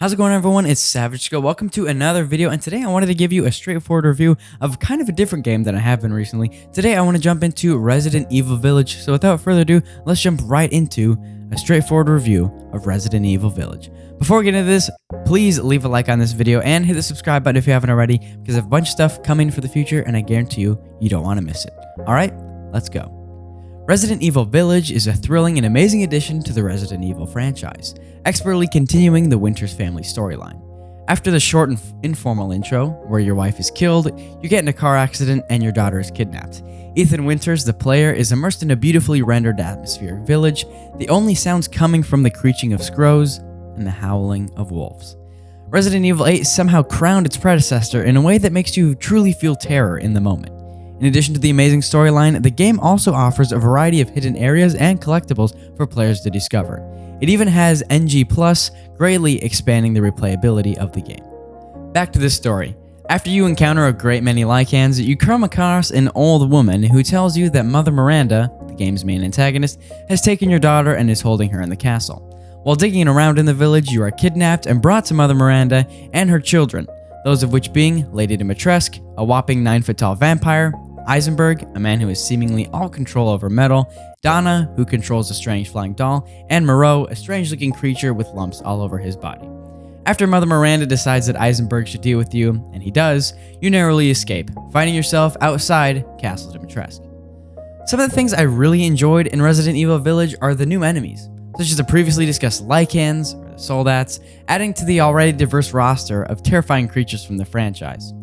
How's it going, everyone? It's SavageSkull. Welcome to another video, and today I wanted to give you a straightforward review of kind of a different game than I have been recently. Today I want to jump into Resident Evil Village, so without further ado, let's jump right into a straightforward review of Resident Evil Village. Before we get into this, please leave a like on this video and hit the subscribe button if you haven't already, because I have a bunch of stuff coming for the future, and I guarantee you don't want to miss it. Alright, let's go. Resident Evil Village is a thrilling and amazing addition to the Resident Evil franchise, expertly continuing the Winters family storyline. After the short and informal intro, where your wife is killed, you get in a car accident, and your daughter is kidnapped. Ethan Winters, the player, is immersed in a beautifully rendered atmospheric village, the only sounds coming from the creaking of scrows and the howling of wolves. Resident Evil 8 somehow crowned its predecessor in a way that makes you truly feel terror in the moment. In addition to the amazing storyline, the game also offers a variety of hidden areas and collectibles for players to discover. It even has NG+, greatly expanding the replayability of the game. Back to this story. After you encounter a great many Lycans, you come across an old woman who tells you that Mother Miranda, the game's main antagonist, has taken your daughter and is holding her in the castle. While digging around in the village, you are kidnapped and brought to Mother Miranda and her children, those of which being Lady Dimitrescu, a whopping 9-foot-tall vampire, Eisenberg, a man who has seemingly all control over metal, Donna, who controls a strange flying doll, and Moreau, a strange-looking creature with lumps all over his body. After Mother Miranda decides that Eisenberg should deal with you, and he does, you narrowly escape, finding yourself outside Castle Dimitrescu. Some of the things I really enjoyed in Resident Evil Village are the new enemies, such as the previously discussed Lycans, or the Soldats, adding to the already diverse roster of terrifying creatures from the franchise.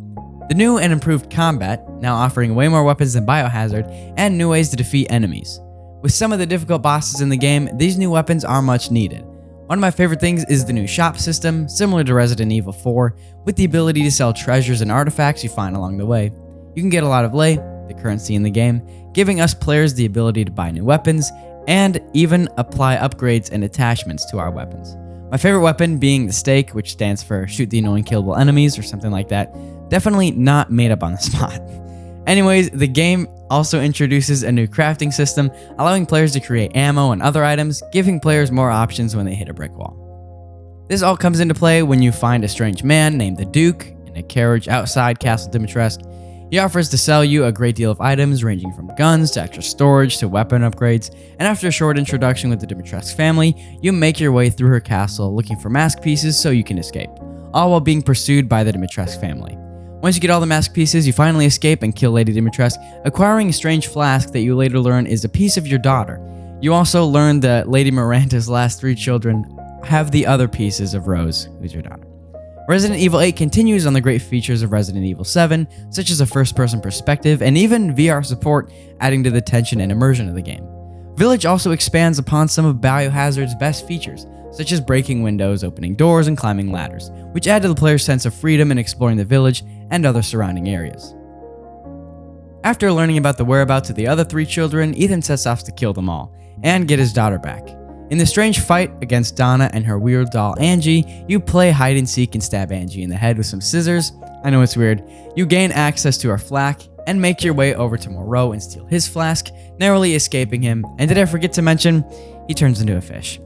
The new and improved combat, now offering way more weapons than Biohazard, and new ways to defeat enemies. With some of the difficult bosses in the game, these new weapons are much needed. One of my favorite things is the new shop system, similar to Resident Evil 4, with the ability to sell treasures and artifacts you find along the way. You can get a lot of lei, the currency in the game, giving us players the ability to buy new weapons, and even apply upgrades and attachments to our weapons. My favorite weapon being the stake, which stands for shoot the annoying killable enemies or something like that. Definitely not made up on the spot. Anyways, the game also introduces a new crafting system, allowing players to create ammo and other items, giving players more options when they hit a brick wall. This all comes into play when you find a strange man named the Duke in a carriage outside Castle Dimitrescu. He offers to sell you a great deal of items ranging from guns to extra storage to weapon upgrades, and after a short introduction with the Dimitrescu family, you make your way through her castle looking for mask pieces so you can escape, all while being pursued by the Dimitrescu family. Once you get all the mask pieces, you finally escape and kill Lady Dimitrescu, acquiring a strange flask that you later learn is a piece of your daughter. You also learn that Lady Miranda's last 3 children have the other pieces of Rose, who's your daughter. Resident Evil 8 continues on the great features of Resident Evil 7, such as a first-person perspective and even VR support, adding to the tension and immersion of the game. Village also expands upon some of Biohazard's best features, such as breaking windows, opening doors, and climbing ladders, which add to the player's sense of freedom in exploring the village and other surrounding areas. After learning about the whereabouts of the other 3 children, Ethan sets off to kill them all, and get his daughter back. In the strange fight against Donna and her weird doll Angie, you play hide and seek and stab Angie in the head with some scissors. I know it's weird. You gain access to her flak, and make your way over to Moreau and steal his flask, narrowly escaping him, and did I forget to mention, he turns into a fish.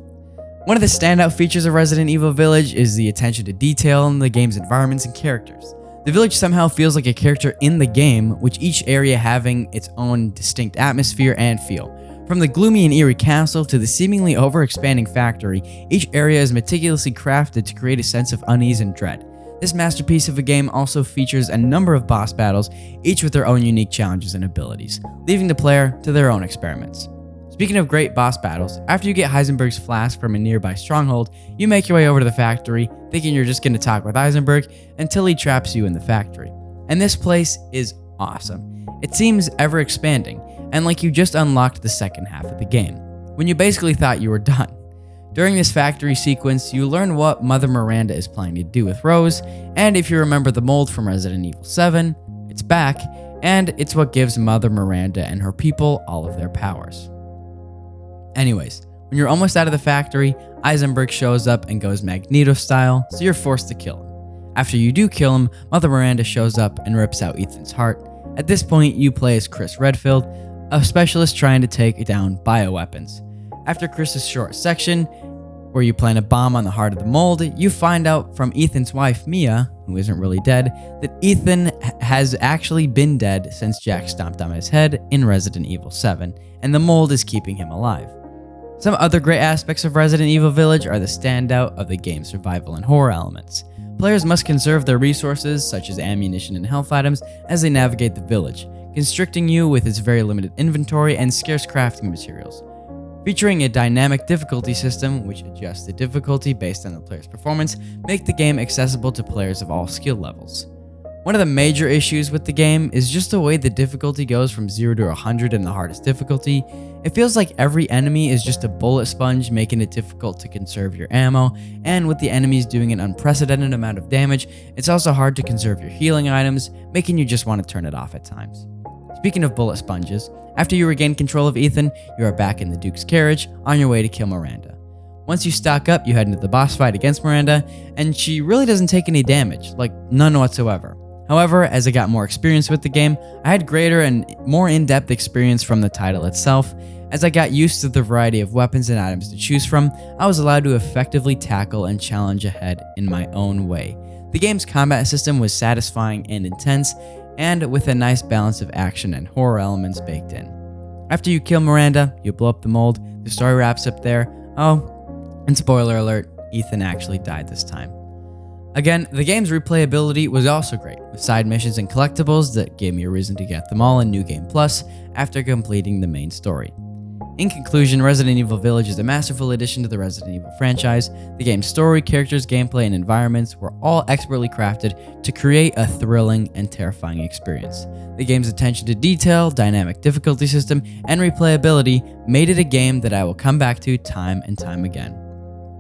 One of the standout features of Resident Evil Village is the attention to detail in the game's environments and characters. The village somehow feels like a character in the game, with each area having its own distinct atmosphere and feel. From the gloomy and eerie castle to the seemingly over-expanding factory, each area is meticulously crafted to create a sense of unease and dread. This masterpiece of a game also features a number of boss battles, each with their own unique challenges and abilities, leaving the player to their own experiments. Speaking of great boss battles, after you get Heisenberg's flask from a nearby stronghold, you make your way over to the factory, thinking you're just going to talk with Heisenberg until he traps you in the factory. And this place is awesome. It seems ever expanding, and like you just unlocked the second half of the game, when you basically thought you were done. During this factory sequence, you learn what Mother Miranda is planning to do with Rose, and if you remember the mold from Resident Evil 7, it's back, and it's what gives Mother Miranda and her people all of their powers. Anyways, when you're almost out of the factory, Eisenberg shows up and goes Magneto style, so you're forced to kill him. After you do kill him, Mother Miranda shows up and rips out Ethan's heart. At this point, you play as Chris Redfield, a specialist trying to take down bioweapons. After Chris's short section, where you plant a bomb on the heart of the mold. You find out from Ethan's wife, Mia, who isn't really dead, that Ethan has actually been dead since Jack stomped on his head in Resident Evil 7, and the mold is keeping him alive. Some other great aspects of Resident Evil Village are the standout of the game's survival and horror elements. Players must conserve their resources, such as ammunition and health items, as they navigate the village, constricting you with its very limited inventory and scarce crafting materials. Featuring a dynamic difficulty system, which adjusts the difficulty based on the player's performance, make the game accessible to players of all skill levels. One of the major issues with the game is just the way the difficulty goes from 0 to 100 in the hardest difficulty. It feels like every enemy is just a bullet sponge, making it difficult to conserve your ammo, and with the enemies doing an unprecedented amount of damage, it's also hard to conserve your healing items, making you just want to turn it off at times. Speaking of bullet sponges, after you regain control of Ethan, you are back in the Duke's carriage, on your way to kill Miranda. Once you stock up, you head into the boss fight against Miranda, and she really doesn't take any damage, like none whatsoever. However, as I got more experience with the game, I had greater and more in-depth experience from the title itself. As I got used to the variety of weapons and items to choose from, I was allowed to effectively tackle and challenge ahead in my own way. The game's combat system was satisfying and intense, and with a nice balance of action and horror elements baked in. After you kill Miranda, you blow up the mold, the story wraps up there. Oh, and spoiler alert, Ethan actually died this time. Again, the game's replayability was also great, with side missions and collectibles that gave me a reason to get them all in New Game Plus after completing the main story. In conclusion, Resident Evil Village is a masterful addition to the Resident Evil franchise. The game's story, characters, gameplay, and environments were all expertly crafted to create a thrilling and terrifying experience. The game's attention to detail, dynamic difficulty system, and replayability made it a game that I will come back to time and time again.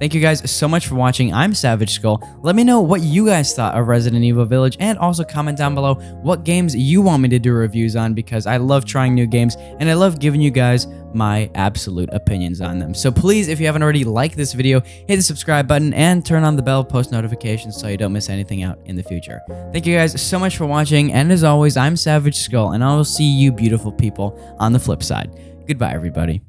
Thank you guys so much for watching. I'm SavageSkull. Let me know what you guys thought of Resident Evil Village, and also comment down below what games you want me to do reviews on, because I love trying new games and I love giving you guys my absolute opinions on them. So please, if you haven't already, like this video, hit the subscribe button, and turn on the bell post notifications so you don't miss anything out in the future. Thank you guys so much for watching, and as always, I'm SavageSkull, and I will see you beautiful people on the flip side. Goodbye, everybody.